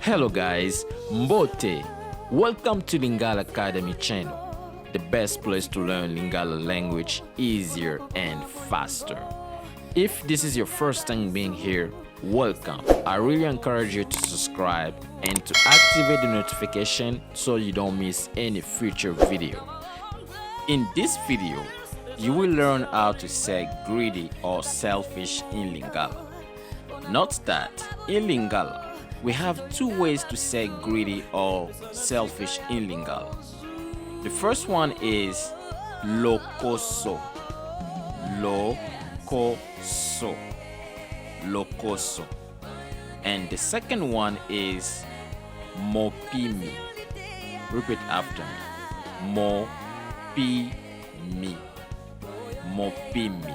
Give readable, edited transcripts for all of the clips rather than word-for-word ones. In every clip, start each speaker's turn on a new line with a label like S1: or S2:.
S1: Hello guys, Mbote. Welcome to Lingala Academy channel, the best place to learn Lingala language easier and faster. If this is your first time being here, welcome. I really encourage you to subscribe and to activate the notification so you don't miss any future video. In this video, you will learn how to say greedy or selfish in Lingala. Note that in Lingala, we have two ways to say greedy or selfish in Lingala. The first one is lokoso. Lokoso. Lokoso. And the second one is mopimi. Repeat after me. Mopimi. Mopimi.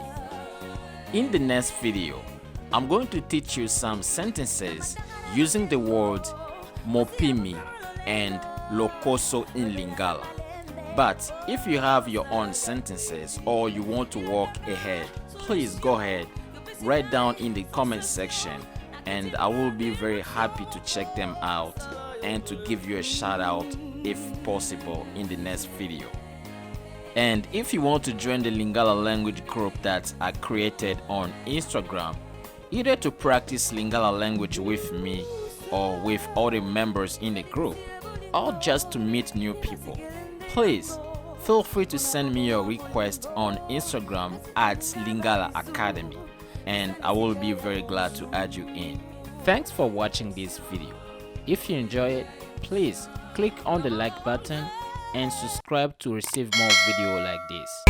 S1: In the next video, I'm going to teach you some sentences using the words mopimi and lokoso in Lingala. But if you have your own sentences or you want to walk ahead, please go ahead, write down in the comment section, and I will be very happy to check them out and to give you a shout out if possible in the next video. And if you want to join the Lingala language group that I created on Instagram, either to practice Lingala language with me or with other members in the group, or just to meet new people, please feel free to send me your request on Instagram at Lingala Academy, and I will be very glad to add you in. Thanks for watching this video. If you enjoy it, please click on the like button and subscribe to receive more video like this.